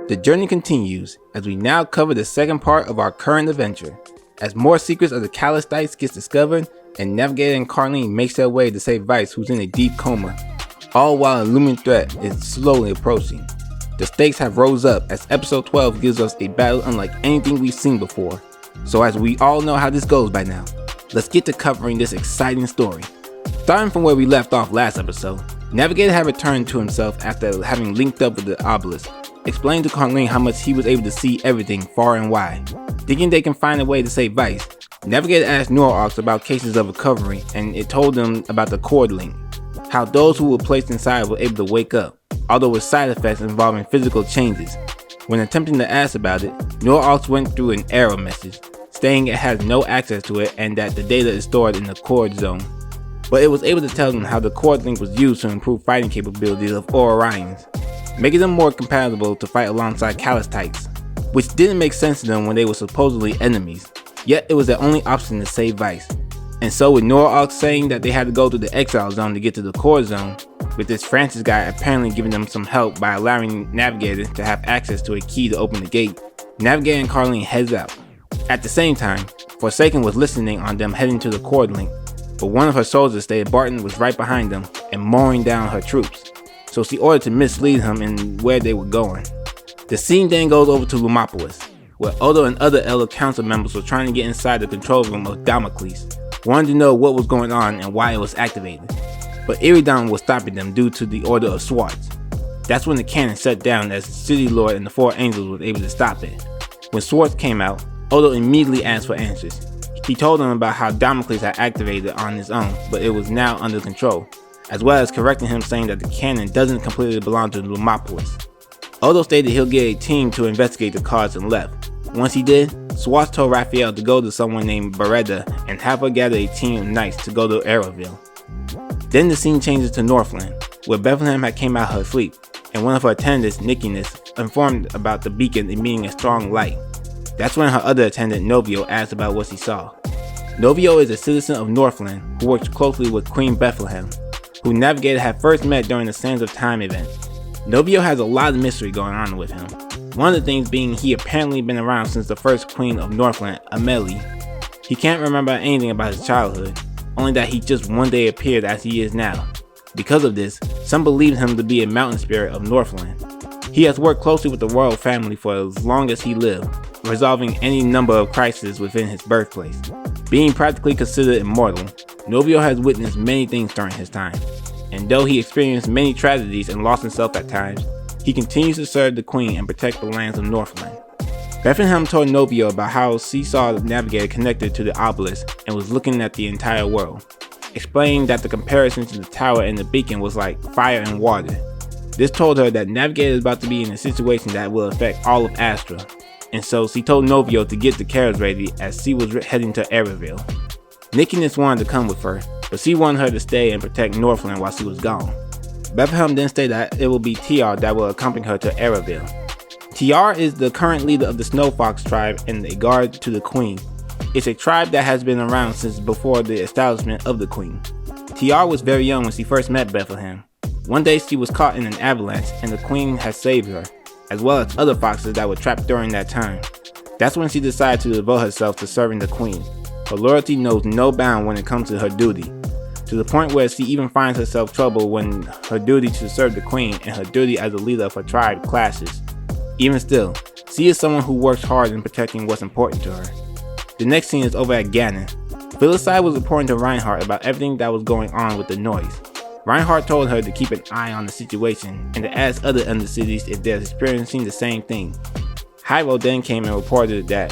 The journey continues as we now cover the second part of our current adventure, as more secrets of the Callistites gets discovered and Navigator and Carlene makes their way to save Vice, who's in a deep coma, all while a looming threat is slowly approaching. The stakes have rose up as episode 12 gives us a battle unlike anything we've seen before. So as we all know how this goes by now, let's get to covering this exciting story. Starting from where we left off last episode, Navigator had returned to himself after having linked up with the obelisk, explained to Carlene how much he was able to see everything far and wide. Thinking they can find a way to save Vice, Navigator asked Neuroarchs about cases of recovery, and it told them about the cord link, how those who were placed inside were able to wake up, although with side effects involving physical changes. When attempting to ask about it, Neuroarchs went through an error message, stating it has no access to it and that the data is stored in the cord zone. But it was able to tell them how the cord link was used to improve fighting capabilities of Orions, making them more compatible to fight alongside Callistites, which didn't make sense to them when they were supposedly enemies, yet it was their only option to save Vice. And so with Neuroarchs saying that they had to go to the exile zone to get to the core zone, with this Francis guy apparently giving them some help by allowing Navigator to have access to a key to open the gate, Navigator and Carlene heads out. At the same time, Forsaken was listening on them heading to the cord link, but one of her soldiers stated Barton was right behind them and mowing down her troops, so she ordered to mislead him in where they were going. The scene then goes over to Lumopolis, where Odo and other Elder Council members were trying to get inside the control room of Damocles, wanting to know what was going on and why it was activated. But Iridon was stopping them due to the order of Swartz. That's when the cannon shut down as the City Lord and the Four Angels were able to stop it. When Swartz came out, Odo immediately asked for answers. He told them about how Damocles had activated on his own, but it was now under control, as well as correcting him saying that the cannon doesn't completely belong to Lumopolis. Odo stated he'll get a team to investigate the cause and left. Once he did, Swartz told Raphael to go to someone named Beretta and have her gather a team of knights to go to Arrowville. Then the scene changes to Northland, where Bethlehem had came out of her sleep, and one of her attendants, Nickiness, informed about the beacon emitting a strong light. That's when her other attendant, Novio, asked about what she saw. Novio is a citizen of Northland who works closely with Queen Bethlehem, who Navigator had first met during the Sands of Time event. Novio has a lot of mystery going on with him. One of the things being he apparently been around since the first queen of Northland, Amelie. He can't remember anything about his childhood, only that he just one day appeared as he is now. Because of this, some believe him to be a mountain spirit of Northland. He has worked closely with the royal family for as long as he lived, resolving any number of crises within his birthplace. Being practically considered immortal, Novio has witnessed many things during his time, and though he experienced many tragedies and lost himself at times, he continues to serve the queen and protect the lands of Northland. Bethlehem told Novio about how she saw the Navigator connected to the obelisk and was looking at the entire world, explaining that the comparison to the tower and the beacon was like fire and water. This told her that Navigator is about to be in a situation that will affect all of Astra, and so she told Novio to get the carriage ready as she was heading to Arrowville. Nickiness wanted to come with her, but she wanted her to stay and protect Northland while she was gone. Bethlehem then stated that it will be TR that will accompany her to Arrowville. TR is the current leader of the Snowfox tribe and a guard to the queen. It's a tribe that has been around since before the establishment of the queen. TR was very young when she first met Bethlehem. One day she was caught in an avalanche and the queen has saved her, as well as other foxes that were trapped during that time. That's when she decided to devote herself to serving the queen. Her loyalty knows no bound when it comes to her duty, to the point where she even finds herself trouble when her duty to serve the queen and her duty as a leader of her tribe clashes. Even still, she is someone who works hard in protecting what's important to her. The next scene is over at Ganon. Filicide was reporting to Reinhardt about everything that was going on with the noise. Reinhardt told her to keep an eye on the situation and to ask other Undercities if they're experiencing the same thing. Hyro then came and reported that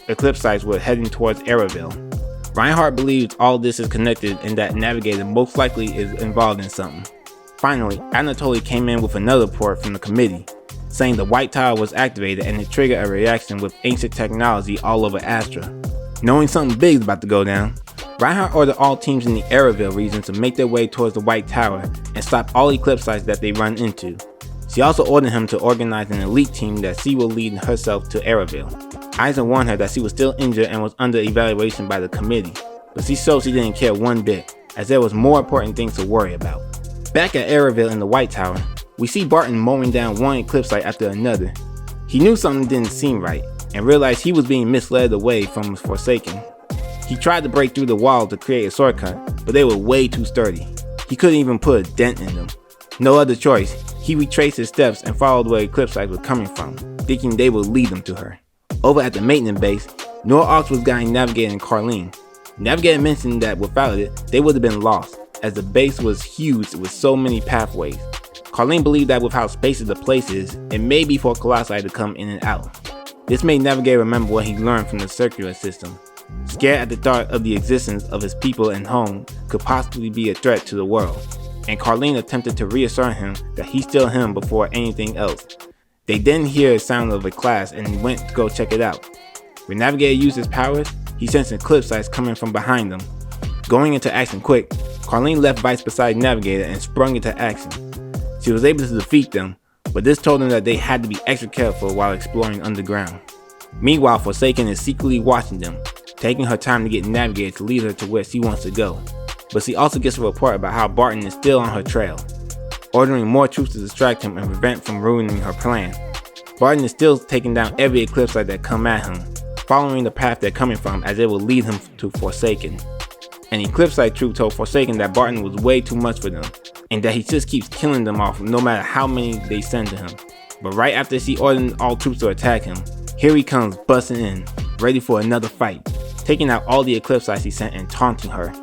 Eclipsites were heading towards Arrowville. Reinhardt believes all this is connected and that Navigator most likely is involved in something. Finally, Anatoly came in with another report from the committee, saying the White Tower was activated and it triggered a reaction with ancient technology all over Astra. Knowing something big is about to go down, Reinhardt ordered all teams in the Arrowville region to make their way towards the White Tower and stop all Eclipsites that they run into. She also ordered him to organize an elite team that she will lead herself to Arrowville. Eisen warned her that she was still injured and was under evaluation by the committee, but she showed she didn't care one bit, as there was more important things to worry about. Back at Arrowville in the White Tower, we see Barton mowing down one Eclipsite after another. He knew something didn't seem right and realized he was being misled away from Forsaken. He tried to break through the wall to create a shortcut, but they were way too sturdy. He couldn't even put a dent in them. No other choice, he retraced his steps and followed where Eclipse Lights was coming from, thinking they would lead him to her. Over at the maintenance base, Nora Ox was guiding Navigator and Carlene. Navigator mentioned that without it, they would have been lost, as the base was huge with so many pathways. Carlene believed that with how spacious the place is, it may be for Colossi to come in and out. This made Navigator remember what he learned from the circular system. Scared at the thought of the existence of his people and home could possibly be a threat to the world, and Carlene attempted to reassure him that he's still him before anything else. They then hear a sound of a class and went to go check it out. When Navigator used his powers, he sensed Eclipse Lights coming from behind them. Going into action quick, Carlene left Vice beside Navigator and sprung into action. She was able to defeat them, but this told them that they had to be extra careful while exploring underground. Meanwhile, Forsaken is secretly watching them, taking her time to get Navigator to lead her to where she wants to go. But she also gets a report about how Barton is still on her trail, ordering more troops to distract him and prevent from ruining her plan. Barton is still taking down every Eclipse Light that come at him, following the path they're coming from as it will lead him to Forsaken. An Eclipse Light troop told Forsaken that Barton was way too much for them, and that he just keeps killing them off no matter how many they send to him. But right after she ordered all troops to attack him, here he comes busting in, ready for another fight, taking out all the Eclipse Lights he sent and taunting her,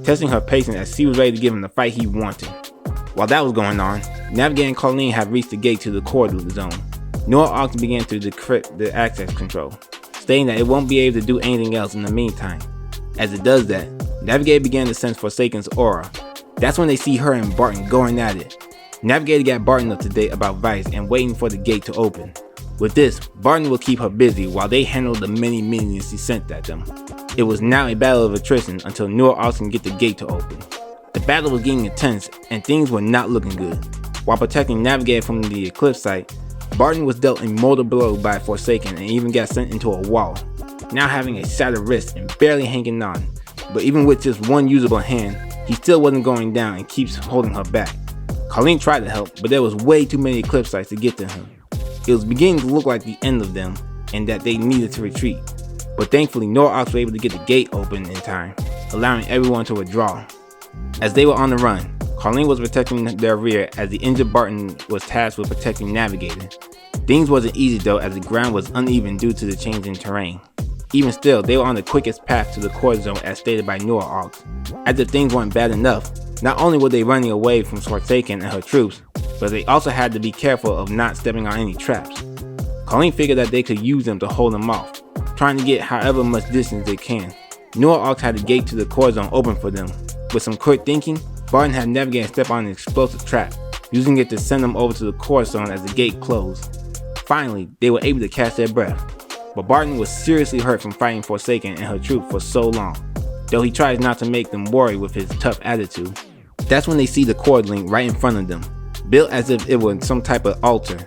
testing her patience as she was ready to give him the fight he wanted. While that was going on, Navigator and Carlene had reached the gate to the core zone. Nora Ox began to decrypt the access control, stating that it won't be able to do anything else in the meantime. As it does that, Navigator began to sense Forsaken's aura. That's when they see her and Barton going at it. Navigator got Barton up to date about Vice and waiting for the gate to open. With this, Barton will keep her busy while they handle the many minions he sent at them. It was now a battle of attrition until Nora Ox can get the gate to open. The battle was getting intense and things were not looking good. While protecting Navigator from the Eclipse Sight, Barton was dealt a mortal blow by Forsaken and even got sent into a wall, now having a shattered wrist and barely hanging on. But even with just one usable hand, he still wasn't going down and keeps holding her back. Carlene tried to help, but there was way too many Eclipse Sights to get to him. It was beginning to look like the end of them and that they needed to retreat. But thankfully Nora Ox was able to get the gate open in time, allowing everyone to withdraw. As they were on the run, Carlene was protecting their rear as the injured Barton was tasked with protecting Navigator. Things wasn't easy though, as the ground was uneven due to the change in terrain. Even still, they were on the quickest path to the core zone as stated by Nora Ox. As if things weren't bad enough, not only were they running away from Forsaken and her troops, but they also had to be careful of not stepping on any traps. Carlene figured that they could use them to hold them off, trying to get however much distance they can. Nora Ox had the gate to the core zone open for them. With some quick thinking, Barton had Navigator step on an explosive trap, using it to send them over to the core zone as the gate closed. Finally, they were able to catch their breath, but Barton was seriously hurt from fighting Forsaken and her troop for so long, though he tries not to make them worry with his tough attitude. That's when they see the cord link right in front of them, built as if it was some type of altar.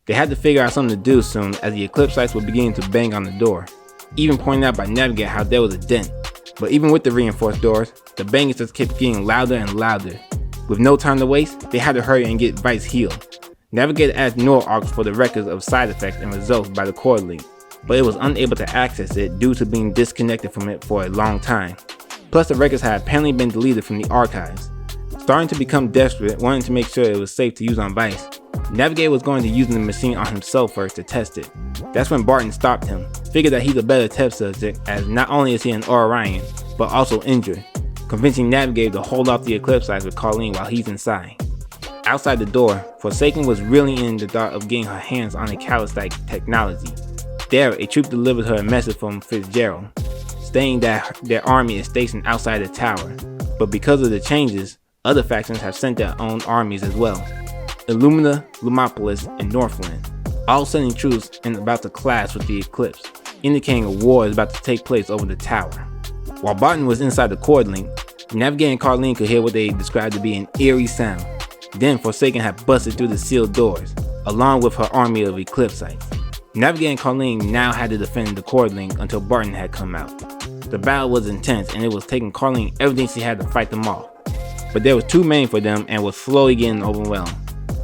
They had to figure out something to do soon as the Eclipse Lights were beginning to bang on the door, even pointing out by Navigator how there was a dent. But even with the reinforced doors, the banging just kept getting louder and louder. With no time to waste, they had to hurry and get Vice healed. Navigator asked Nora Ox for the records of side effects and results by the cord link, but it was unable to access it due to being disconnected from it for a long time. Plus the records had apparently been deleted from the archives. Starting to become desperate, wanting to make sure it was safe to use on Vice, Navigator was going to use the machine on himself first to test it. That's when Barton stopped him, figured that he's a better test subject as not only is he an Orion, but also injured, convincing Navigator to hold off the Eclipse Lights with Carlene while he's inside. Outside the door, Forsaken was really in the dark of getting her hands on a Calistite technology. There, a troop delivered her a message from Fitzgerald, stating that their army is stationed outside the tower, but because of the changes, other factions have sent their own armies as well. Illumina, Lumopolis, and Northland, all sending troops and about to clash with the Eclipse, indicating a war is about to take place over the tower. While Barton was inside the cord link, Navigator and Carlene could hear what they described to be an eerie sound. Then Forsaken had busted through the sealed doors, along with her army of Eclipse Sights. Navigator and Carlene now had to defend the cord link until Barton had come out. The battle was intense and it was taking Carlene everything she had to fight them off. But there was too many for them and was slowly getting overwhelmed.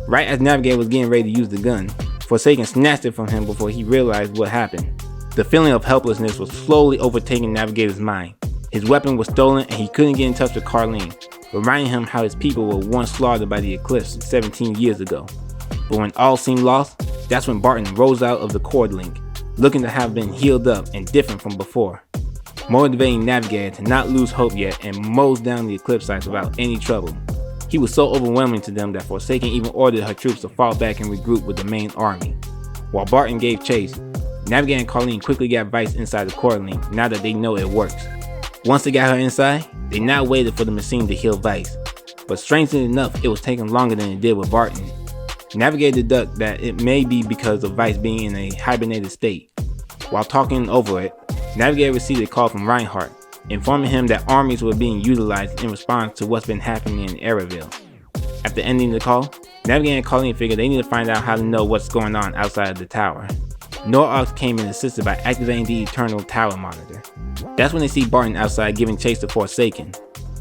Right as Navigator was getting ready to use the gun, Forsaken snatched it from him before he realized what happened. The feeling of helplessness was slowly overtaking Navigator's mind. His weapon was stolen and he couldn't get in touch with Carlene, reminding him how his people were once slaughtered by the Eclipse 17 years ago. But when all seemed lost, that's when Barton rose out of the cord link, looking to have been healed up and different from before, motivating Navigator to not lose hope yet and mows down the Eclipse sites without any trouble. He was so overwhelming to them that Forsaken even ordered her troops to fall back and regroup with the main army. While Barton gave chase, Navigator and Carlene quickly got Vice inside the cord link now that they know it works. Once they got her inside, they now waited for the machine to heal Vice. But strangely enough, it was taking longer than it did with Barton. Navigator deduced that it may be because of Vice being in a hibernated state. While talking over it, Navigator received a call from Reinhardt, informing him that armies were being utilized in response to what's been happening in Araville. After ending the call, Navigator and Carlene figured they need to find out how to know what's going on outside of the tower. Norox came and assisted by activating the Eternal Tower Monitor. That's when they see Barton outside giving chase to Forsaken,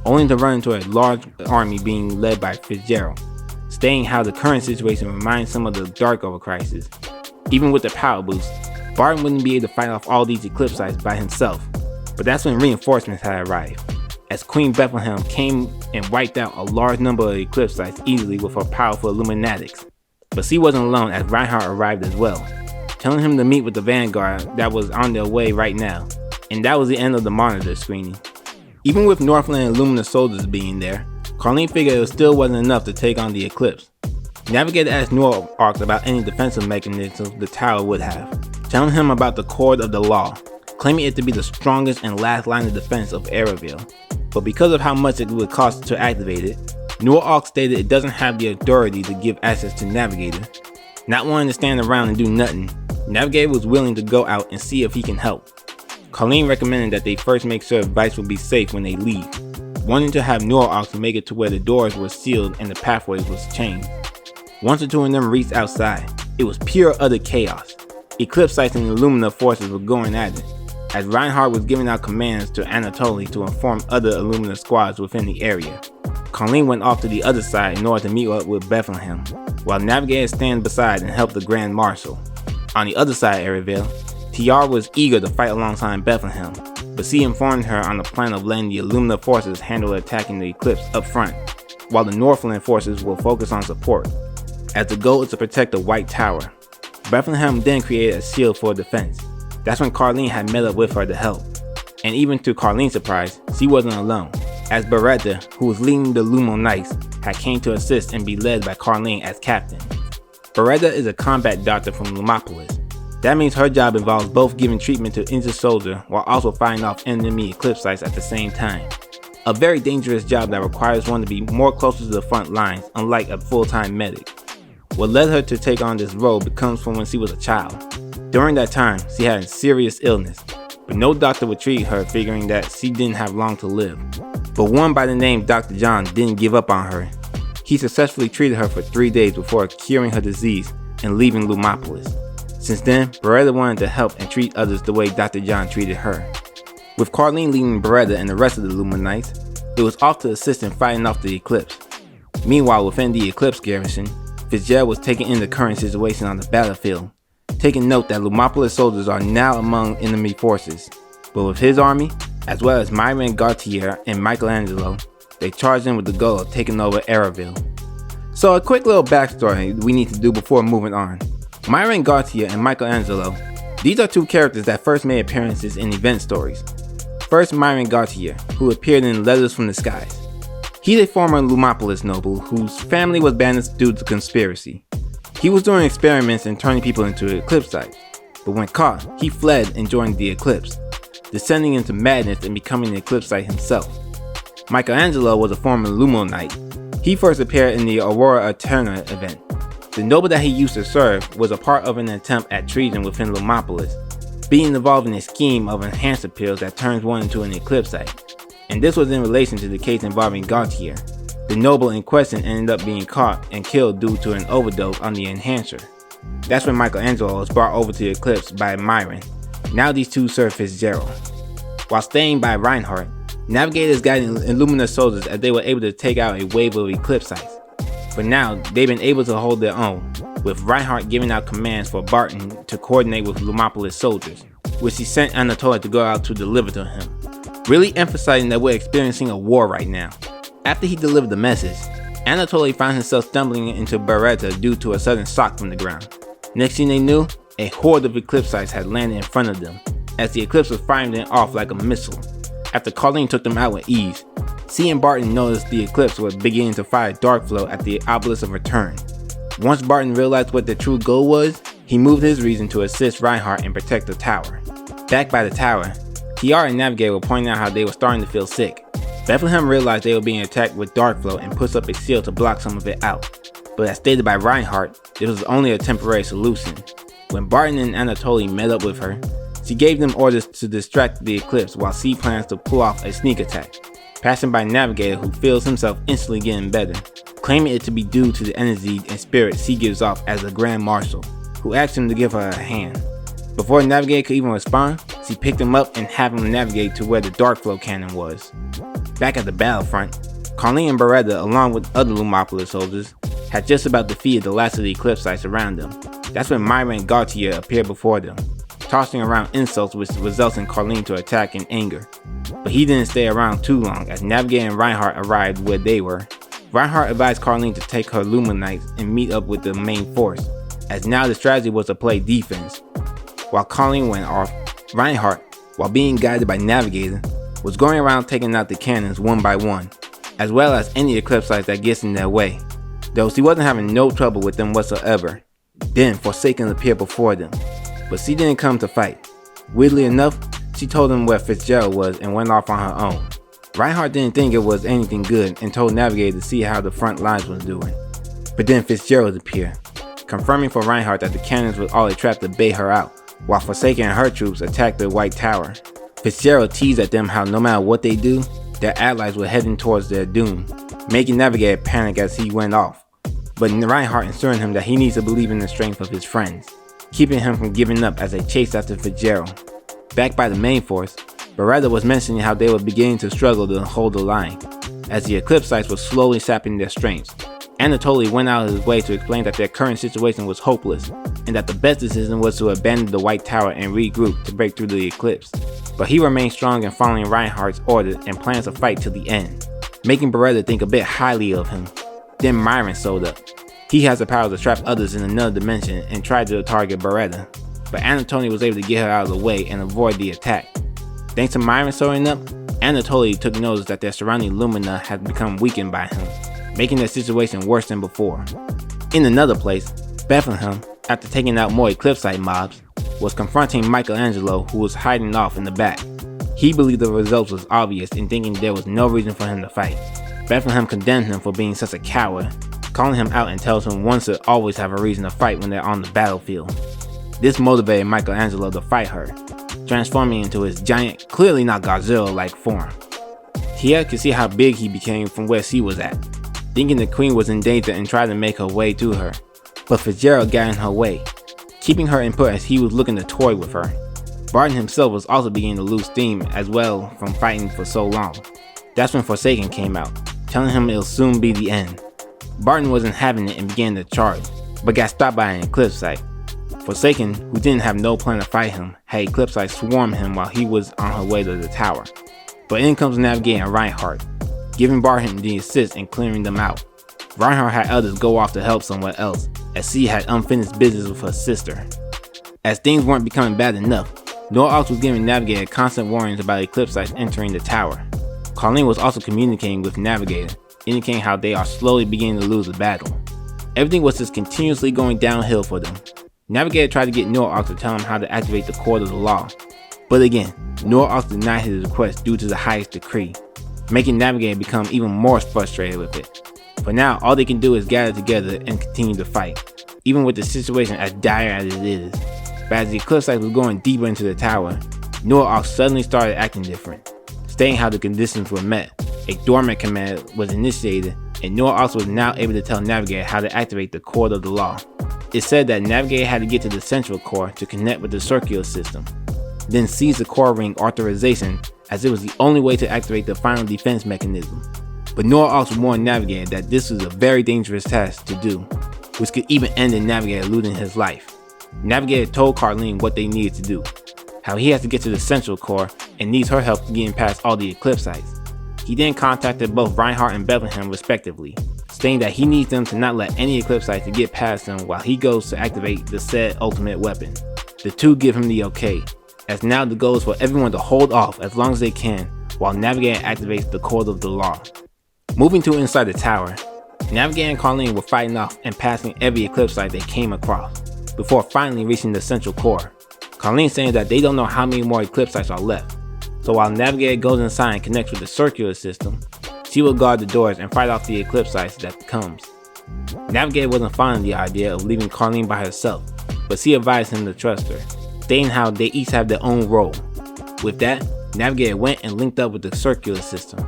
only to run into a large army being led by Fitzgerald, stating how the current situation reminds some of the Darkover crisis. Even with the power boost, Barton wouldn't be able to fight off all these Eclipse sites by himself. But that's when reinforcements had arrived, as Queen Bethlehem came and wiped out a large number of Eclipse sites easily with her powerful Illuminatics. But she wasn't alone, as Reinhardt arrived as well, telling him to meet with the Vanguard that was on their way right now. And that was the end of the monitor screening. Even with Northland and Luminous soldiers being there, Carlene figured it still wasn't enough to take on the Eclipse. Navigator asked Norox about any defensive mechanisms the tower would have, telling him about the Cord of the Law, claiming it to be the strongest and last line of defense of Araville. But because of how much it would cost to activate it, Norox stated it doesn't have the authority to give access to Navigator. Not wanting to stand around and do nothing, Navigator was willing to go out and see if he can help. Carlene recommended that they first make sure Vice would be safe when they leave, wanting to have Norox make it to where the doors were sealed and the pathways was changed. Once the two of them reached outside, it was pure utter chaos. Eclipse sites and Illumina forces were going at it, as Reinhardt was giving out commands to Anatoly to inform other Illumina squads within the area. Carlene went off to the other side in order to meet up with Bethlehem, while Navigator stand beside and help the Grand Marshal. On the other side of Araville, TR was eager to fight alongside Bethlehem, but she informed her on the plan of letting the Illumina forces handle attacking the Eclipse up front, while the Northland forces will focus on support, as the goal is to protect the White Tower. Bethlehem then created a shield for defense. That's when Carlene had met up with her to help. And even to Carlene's surprise, she wasn't alone, as Beretta, who was leading the Lumo Knights, had came to assist and be led by Carlene as captain. Beretta is a combat doctor from Lumopolis. That means her job involves both giving treatment to injured soldiers while also fighting off enemy Eclipse sites at the same time. A very dangerous job that requires one to be more closer to the front lines, unlike a full-time medic. What led her to take on this role comes from when she was a child. During that time, she had a serious illness, but no doctor would treat her, figuring that she didn't have long to live. But one by the name Dr. John didn't give up on her. He successfully treated her for 3 days before curing her disease and leaving Lumopolis. Since then, Beretta wanted to help and treat others the way Dr. John treated her. With Carlene leading Beretta and the rest of the Lumo Knights, it was off to assist in fighting off the Eclipse. Meanwhile, within the Eclipse garrison, Fitzgerald was taking in the current situation on the battlefield, taking note that Lumopolis soldiers are now among enemy forces. But with his army, as well as Myron Gautier and Michelangelo, they charged in with the goal of taking over Araville. So a quick little backstory we need to do before moving on. Myron Gautier and Michelangelo, these are two characters that first made appearances in event stories. First, Myron Gautier, who appeared in Letters from the Skies. He's a former Lumopolis noble whose family was banished due to conspiracy. He was doing experiments and turning people into Eclipse sites, but when caught, he fled and joined the Eclipse, descending into madness and becoming an Eclipse site himself. Michelangelo was a former Lumo Knight. He first appeared in the Aurora Eterna event. The noble that he used to serve was a part of an attempt at treason within Lumopolis, being involved in a scheme of enhancer pills that turns one into an Eclipse site. And this was in relation to the case involving Gautier. The noble in question ended up being caught and killed due to an overdose on the enhancer. That's when Michelangelo was brought over to the Eclipse by Myron. Now these two serve Fitzgerald. While staying by Reinhardt, Navigator is guiding Illumina soldiers as they were able to take out a wave of Eclipse sites. For now, they've been able to hold their own, with Reinhardt giving out commands for Barton to coordinate with Lumopolis soldiers, which he sent Anatoly to go out to deliver to him, really emphasizing that we're experiencing a war right now. After he delivered the message, Anatoly found himself stumbling into Beretta due to a sudden shock from the ground. Next thing they knew, a horde of Eclipsites had landed in front of them, as the Eclipse was firing them off like a missile, after Colleen took them out with ease. Seeing Barton noticed the Eclipse was beginning to fire Dark Flow at the Obelisk of Return. Once Barton realized what their true goal was, he moved his reason to assist Reinhardt and protect the tower. Back by the tower, TR and Navigator were pointing out how they were starting to feel sick. Bethlehem realized they were being attacked with Dark Flow and puts up a shield to block some of it out. But as stated by Reinhardt, this was only a temporary solution. When Barton and Anatoly met up with her, she gave them orders to distract the Eclipse while she plans to pull off a sneak attack, passing by Navigator, who feels himself instantly getting better, claiming it to be due to the energy and spirit she gives off as a Grand Marshal, who asked him to give her a hand. Before Navigator could even respond, she picked him up and had him navigate to where the Dark Flow cannon was. Back at the battlefront, Colleen and Beretta, along with other Lumopolis soldiers, had just about defeated the last of the Eclipsites around them. That's when Myra and Gautier appeared before them, tossing around insults which results in Colleen to attack in anger. But he didn't stay around too long, as Navigator and Reinhardt arrived where they were. Reinhardt advised Colleen to take her Luminites and meet up with the main force, as now the strategy was to play defense. While Colleen went off, Reinhardt, while being guided by Navigator, was going around taking out the cannons one by one, as well as any Eclipsites that gets in their way, though she wasn't having no trouble with them whatsoever. Then Forsaken appeared before them, but she didn't come to fight. Weirdly enough, she told them where Fitzgerald was and went off on her own. Reinhardt didn't think it was anything good and told Navigator to see how the front lines was doing. But then Fitzgerald appeared, confirming for Reinhardt that the cannons was all a trap to bait her out, while Forsaken and her troops attacked the White Tower. Fitzgerald teased at them how no matter what they do, their allies were heading towards their doom, making Navigator panic as he went off. But Reinhardt assured him that he needs to believe in the strength of his friends, keeping him from giving up as they chased after Fitzgerald. Back by the main force, Beretta was mentioning how they were beginning to struggle to hold the line, as the Eclipsites were slowly sapping their strengths. Anatoly went out of his way to explain that their current situation was hopeless, and that the best decision was to abandon the White Tower and regroup to break through the Eclipse. But he remained strong in following Reinhardt's orders and plans to fight to the end, making Beretta think a bit highly of him. Then Myron showed up. He has the power to trap others in another dimension and tried to target Beretta, but Anatoly was able to get her out of the way and avoid the attack. Thanks to Myron showing up, Anatoly took notice that their surrounding Lumina had become weakened by him, making their situation worse than before. In another place, Bethlehem, after taking out more Eclipsite mobs, was confronting Michelangelo, who was hiding off in the back. He believed the results was obvious and thinking there was no reason for him to fight. Bethlehem condemned him for being such a coward, calling him out and tells him one should always have a reason to fight when they're on the battlefield. This motivated Michelangelo to fight her, transforming into his giant, clearly not Godzilla-like form. Tia could see how big he became from where she was at, thinking the queen was in danger and tried to make her way to her, but Fitzgerald got in her way, keeping her in put as he was looking to toy with her. Barton himself was also beginning to lose steam as well from fighting for so long. That's when Forsaken came out, telling him it'll soon be the end. Barton wasn't having it and began to charge, but got stopped by an Eclipsite. Forsaken, who didn't have no plan to fight him, had Eclipsite swarm him while he was on her way to the tower. But in comes Navigator and Reinhardt, giving Barton the assist and clearing them out. Reinhardt had others go off to help somewhere else, as she had unfinished business with her sister. As things weren't becoming bad enough, Noah was giving Navigator constant warnings about Eclipsites entering the tower. Colleen was also communicating with Navigator, indicating how they are slowly beginning to lose the battle. Everything was just continuously going downhill for them. Navigator tried to get Noah to tell him how to activate the Court of the Law, but again, Noah denied his request due to the highest decree, making Navigator become even more frustrated with it. For now, all they can do is gather together and continue to fight, even with the situation as dire as it is. But as the Eclipsite was going deeper into the tower, Noah suddenly started acting different, stating how the conditions were met. A dormant command was initiated, and Noah was now able to tell Navigator how to activate the Court of the Law. It said that Navigator had to get to the central core to connect with the circular system, then seize the core ring authorization, as it was the only way to activate the final defense mechanism. But Nora also warned Navigator that this was a very dangerous task to do, which could even end in Navigator losing his life. Navigator told Carlene what they needed to do, how he has to get to the Central Core and needs her help getting past all the Eclipse sites. He then contacted both Reinhardt and Bethlehem respectively, stating that he needs them to not let any Eclipse sites to get past him while he goes to activate the said ultimate weapon. The two give him the okay, as now the goal is for everyone to hold off as long as they can while Navigator activates the Code of the Law. Moving to inside the tower, Navigator and Carlene were fighting off and passing every Eclipse site they came across, before finally reaching the Central Core. Carlene saying that they don't know how many more Eclipse sites are left, so while Navigator goes inside and connects with the circular system, she will guard the doors and fight off the Eclipse sites that comes. Navigator wasn't fond of the idea of leaving Carlene by herself, but she advised him to trust her, stating how they each have their own role. With that, Navigator went and linked up with the circular system.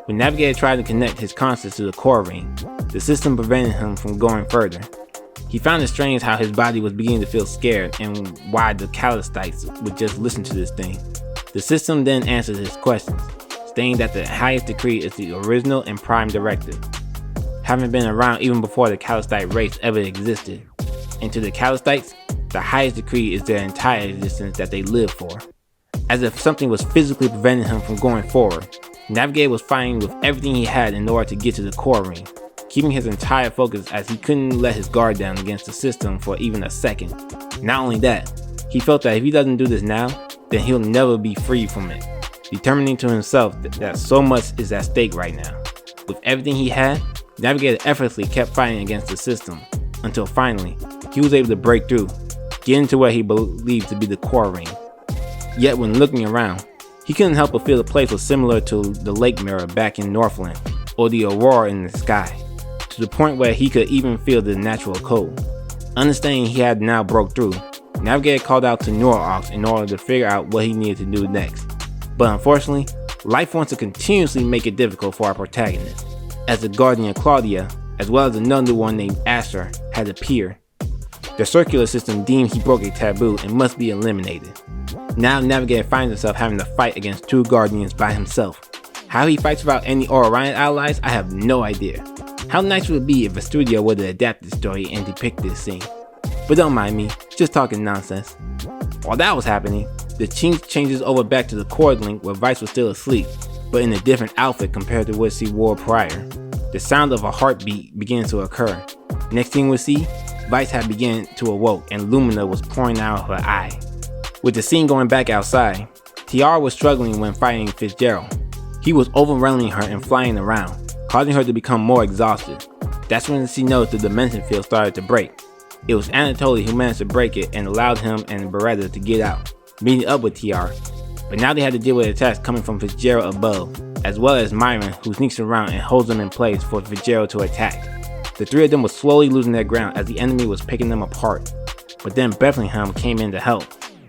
When Navigator tried to connect his conscience to the core ring, the system prevented him from going further. He found it strange how his body was beginning to feel scared and why the Calistites would just listen to this thing. The system then answered his questions, stating that the highest decree is the original and prime directive, having been around even before the Calistite race ever existed. And to the Calistites, the highest decree is their entire existence that they live for. As if something was physically preventing him from going forward, Navigator was fighting with everything he had in order to get to the core ring, keeping his entire focus as he couldn't let his guard down against the system for even a second. Not only that, he felt that if he doesn't do this now, then he'll never be free from it, determining to himself that so much is at stake right now. With everything he had, Navigator effortlessly kept fighting against the system, until finally, he was able to break through, getting to where he believed to be the core ring. Yet when looking around, he couldn't help but feel the place was similar to the lake mirror back in Northland, or the aurora in the sky, to the point where he could even feel the natural cold. Understanding he had now broke through, Navigator called out to Norox in order to figure out what he needed to do next. But unfortunately, life wants to continuously make it difficult for our protagonist, as the Guardian Claudia, as well as another one named Asher, had appeared. The circular system deemed he broke a taboo and must be eliminated. Now Navigator finds himself having to fight against two Guardians by himself. How he fights without any Orion allies, I have no idea. How nice would it be if a studio would have adapted the story and depict this scene? But don't mind me, just talking nonsense. While that was happening, the scene changes over back to the Cord Link where Vice was still asleep, but in a different outfit compared to what she wore prior. The sound of a heartbeat begins to occur. Next thing we see, Vice had begun to awoke and Lumina was pouring out of her eye. With the scene going back outside, Tiara was struggling when fighting Fitzgerald. He was overwhelming her and flying around, causing her to become more exhausted. That's when she noticed the dimension field started to break. It was Anatoly who managed to break it and allowed him and Beretta to get out, meeting up with Tiara. But now they had to deal with attacks coming from Fitzgerald above, as well as Myron, who sneaks around and holds them in place for Fitzgerald to attack. The three of them were slowly losing their ground as the enemy was picking them apart. But then Bethlehem came in to help.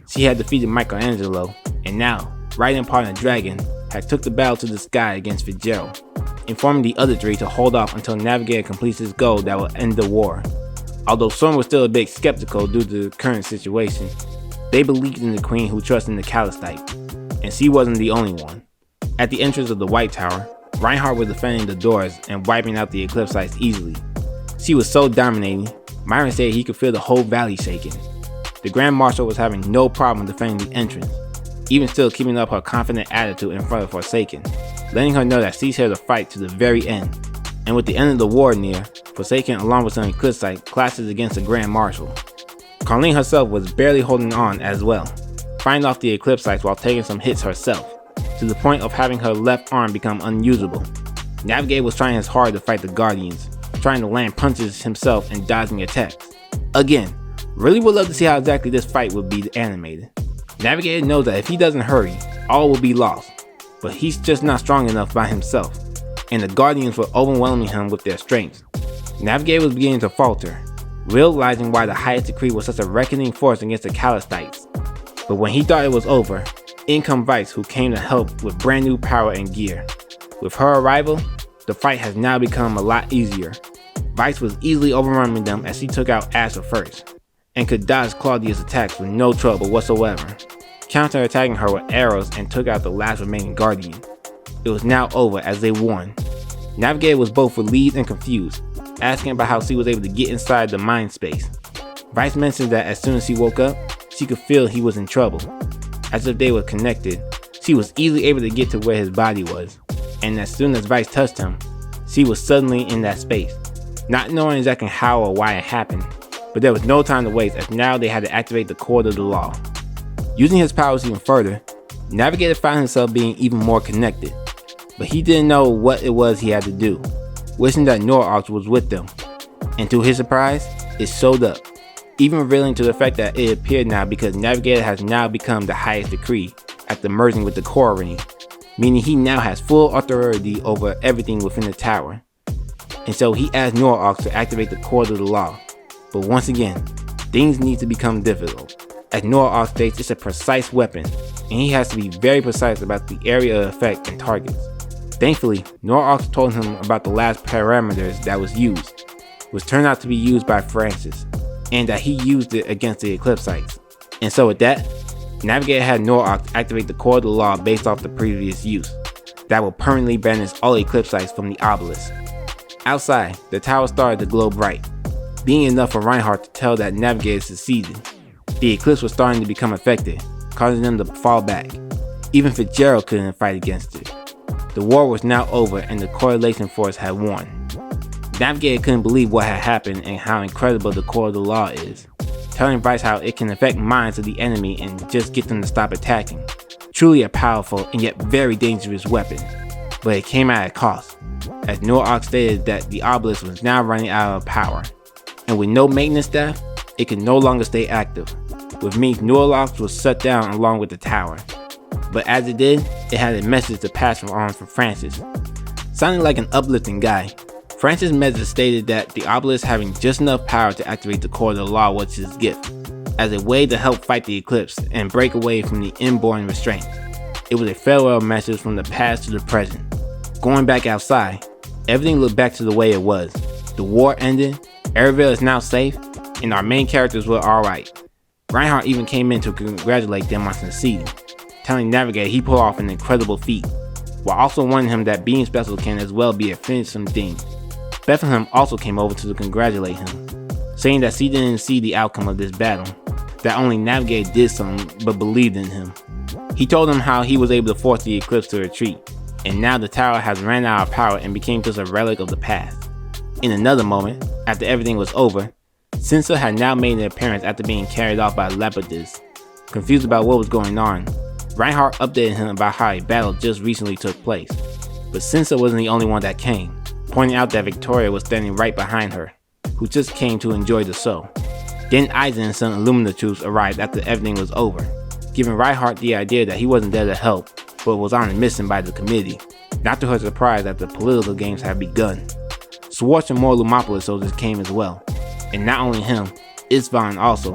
She had defeated Michelangelo, and now, riding upon a dragon, had took the battle to the sky against Fitzgerald, informing the other three to hold off until Navigator completes his goal that will end the war. Although some were still a bit skeptical due to the current situation, they believed in the queen who trusted in the Calistite, and she wasn't the only one. At the entrance of the White Tower, Reinhardt was defending the doors and wiping out the Eclipse sites easily. She was so dominating, Myron said he could feel the whole valley shaking. The Grand Marshal was having no problem defending the entrance, even still keeping up her confident attitude in front of Forsaken, letting her know that she's here to fight to the very end. And with the end of the war near, Forsaken along with some Eclipse site clashes against the Grand Marshal. Carlene herself was barely holding on as well, fighting off the Eclipse sites while taking some hits herself, to the point of having her left arm become unusable. Navigator was trying his hard to fight the Guardians, trying to land punches himself and dodging attacks. Again, really would love to see how exactly this fight would be animated. Navigator knows that if he doesn't hurry, all will be lost, but he's just not strong enough by himself, and the Guardians were overwhelming him with their strength. Navigator was beginning to falter, realizing why the highest decree was such a reckoning force against the Calistites. But when he thought it was over, in come Vice, who came to help with brand new power and gear. With her arrival, the fight has now become a lot easier. Vice was easily overrunning them as she took out Asher first, and could dodge Claudia's attacks with no trouble whatsoever, counter-attacking her with arrows and took out the last remaining Guardian. It was now over as they won. Navigator was both relieved and confused, asking about how she was able to get inside the mind space. Vice mentioned that as soon as she woke up, she could feel he was in trouble. As if they were connected, she was easily able to get to where his body was, and as soon as Vice touched him, she was suddenly in that space, not knowing exactly how or why it happened, but there was no time to waste as now they had to activate the cord of the law. Using his powers even further, Navigator found himself being even more connected, but he didn't know what it was he had to do, wishing that Norox was with them, and to his surprise, it showed up, even revealing to the fact that it appeared now because Navigator has now become the highest decree after merging with the core ring, meaning he now has full authority over everything within the tower. And so he asked Norox to activate the cord of the law, but once again, things need to become difficult, as Norox states it's a precise weapon, and he has to be very precise about the area of effect and targets. Thankfully, Norox told him about the last parameters that was used, which turned out to be used by Francis, and that he used it against the Eclipsites. And so with that, Navigator had Norox activate the core of the law based off the previous use, that will permanently banish all Eclipsites from the obelisk. Outside, the tower started to glow bright, being enough for Reinhardt to tell that Navigator succeeded. The eclipse was starting to become affected, causing them to fall back. Even Fitzgerald couldn't fight against it. The war was now over and the correlation force had won. Navigator couldn't believe what had happened and how incredible the core of the law is, telling Vice how it can affect minds of the enemy and just get them to stop attacking. Truly a powerful and yet very dangerous weapon, but it came at a cost, as Norox stated that the obelisk was now running out of power, and with no maintenance staff, it could no longer stay active, which means Norox was shut down along with the tower. But as it did, it had a message to pass on from Francis. Sounding like an uplifting guy, Francis' message stated that the obelisk having just enough power to activate the core of the law was his gift, as a way to help fight the eclipse and break away from the inborn restraints. It was a farewell message from the past to the present. Going back outside, everything looked back to the way it was. The war ended, Erebor is now safe, and our main characters were alright. Reinhardt even came in to congratulate them on succeeding, telling Navigator he pulled off an incredible feat, while also warning him that being special can as well be a fearsome thing. Bethlehem also came over to congratulate him, saying that she didn't see the outcome of this battle, that only Navigator did something but believed in him. He told him how he was able to force the eclipse to retreat, and now the tower has ran out of power and became just a relic of the past. In another moment, after everything was over, Cinsa had now made an appearance after being carried off by Lepidus. Confused about what was going on, Reinhardt updated him about how a battle just recently took place, but Cinsa wasn't the only one that came, pointing out that Victoria was standing right behind her, who just came to enjoy the show. Then Eisen and some Illumina troops arrived after everything was over, giving Reinhardt the idea that he wasn't there to help, but was on a mission by the committee, not to her surprise that the political games had begun. Swartz and more Lumopolis soldiers came as well, and not only him, Isvan also,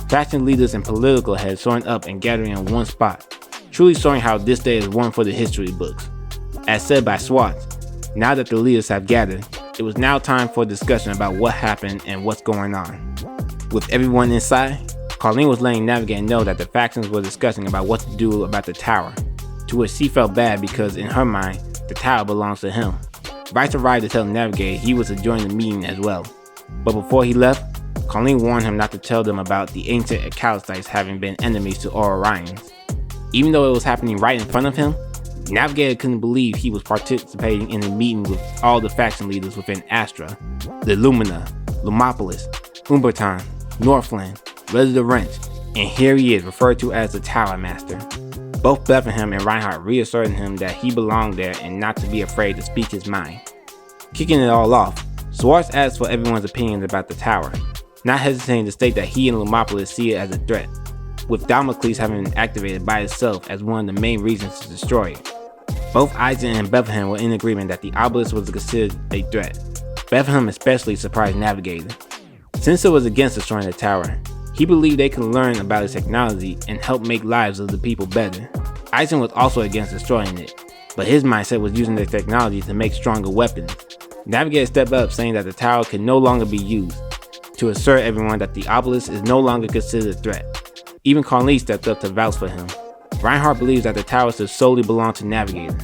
faction leaders and political heads showing up and gathering in one spot, truly showing how this day is one for the history books. As said by Swartz, now that the leaders have gathered, it was now time for a discussion about what happened and what's going on. With everyone inside, Colleen was letting Navigator know that the factions were discussing about what to do about the tower, to which she felt bad because in her mind, the tower belongs to him. Vice arrived to tell Navigator he was to join the meeting as well, but before he left, Colleen warned him not to tell them about the ancient Calistites having been enemies to Orions. Even though it was happening right in front of him, Navigator couldn't believe he was participating in a meeting with all the faction leaders within Astra, the Lumina, Lumopolis, Umberton, Northland, Res the Wrench, and here he is referred to as the Tower Master. Both Bethlehem and Reinhardt reassured him that he belonged there and not to be afraid to speak his mind. Kicking it all off, Swartz asked for everyone's opinions about the tower, not hesitating to state that he and Lumopolis see it as a threat, with Damocles having been activated by itself as one of the main reasons to destroy it. Both Eisen and Bethlehem were in agreement that the obelisk was considered a threat. Bethlehem especially surprised Navigator. Since it was against destroying the tower, he believed they could learn about its technology and help make lives of the people better. Eisen was also against destroying it, but his mindset was using the technology to make stronger weapons. Navigator stepped up saying that the tower could no longer be used, to assure everyone that the obelisk is no longer considered a threat. Even Colleen stepped up to vouch for him. Reinhardt believes that the tower should solely belong to Navigator.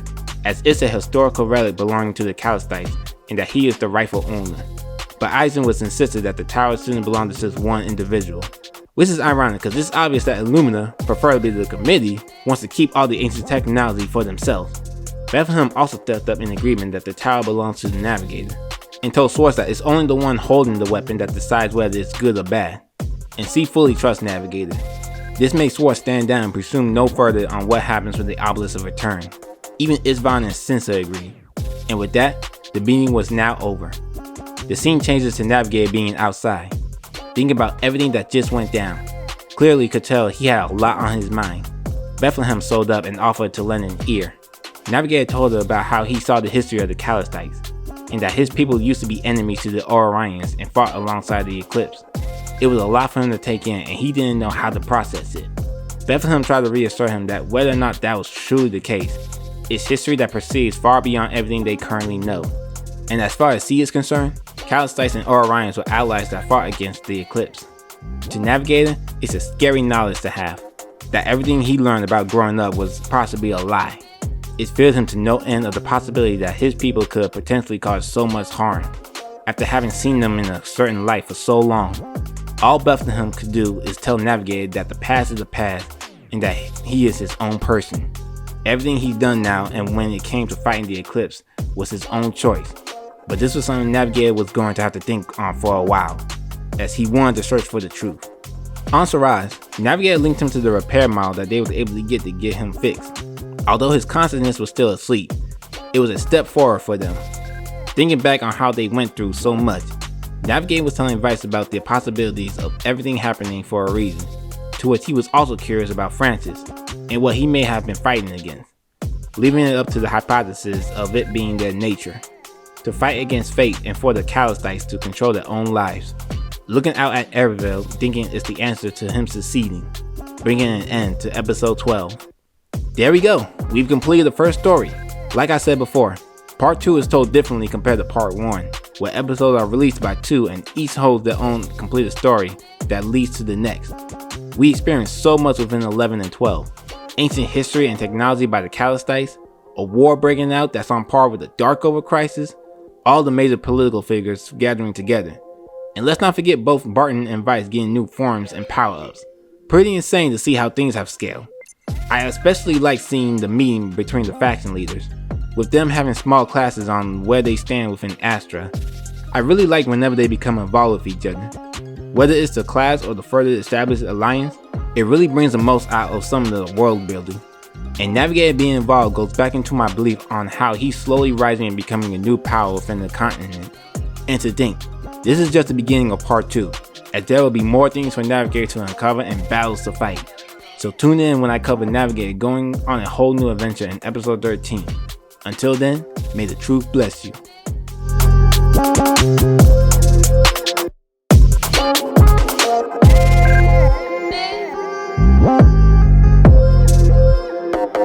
as it's a historical relic belonging to the Calistites and that he is the rightful owner. But Eisen was insisted that the tower shouldn't belong to just one individual, which is ironic because it's obvious that Illumina, preferably the committee, wants to keep all the ancient technology for themselves. Bethlehem also stepped up in agreement that the tower belongs to the Navigator, and told Swartz that it's only the one holding the weapon that decides whether it's good or bad, and C fully trusts Navigator. This makes Swartz stand down and presume no further on what happens when the obelisks return. Even Isvan and Cinsa agree, and with that, the meeting was now over. The scene changes to Navigator being outside, thinking about everything that just went down. Clearly could tell he had a lot on his mind. Bethlehem sold up and offered to lend an ear. Navigator told her about how he saw the history of the Calistites, and that his people used to be enemies to the Orions and fought alongside the Eclipse. It was a lot for him to take in and he didn't know how to process it. Bethlehem tried to reassure him that whether or not that was truly the case, it's history that proceeds far beyond everything they currently know. And as far as C is concerned, Calistites and Orions were allies that fought against the Eclipse. To Navigator, it's a scary knowledge to have, that everything he learned about growing up was possibly a lie. It filled him to no end of the possibility that his people could potentially cause so much harm. After having seen them in a certain light for so long, all Bethlehem could do is tell Navigator that the past is the past and that he is his own person. Everything he's done now and when it came to fighting the Eclipse was his own choice. But this was something Navigator was going to have to think on for a while, as he wanted to search for the truth. On Siraj, Navigator linked him to the repair model that they was able to get him fixed. Although his consciousness was still asleep, it was a step forward for them. Thinking back on how they went through so much, Navigator was telling Vice about the possibilities of everything happening for a reason, to which he was also curious about Francis and what he may have been fighting against, leaving it up to the hypothesis of it being their nature, to fight against fate and for the Calistites to control their own lives. Looking out at Erebel, thinking it's the answer to him succeeding, bringing an end to episode 12. There we go, we've completed the first story. Like I said before, part 2 is told differently compared to part 1, where episodes are released by 2 and each holds their own completed story that leads to the next. We experienced so much within 11 and 12. Ancient history and technology by the Calistites, a war breaking out that's on par with the Darkover crisis, all the major political figures gathering together. And let's not forget both Barton and Vice getting new forms and power-ups. Pretty insane to see how things have scaled. I especially like seeing the meeting between the faction leaders, with them having small classes on where they stand within Astra. I really like whenever they become involved with each other. Whether it's the class or the further established alliance, it really brings the most out of some of the world building. And Navigator being involved goes back into my belief on how he's slowly rising and becoming a new power within the continent. And to think, this is just the beginning of part 2, as there will be more things for Navigator to uncover and battles to fight. So tune in when I cover Navigator going on a whole new adventure in episode 13. Until then, may the truth bless you.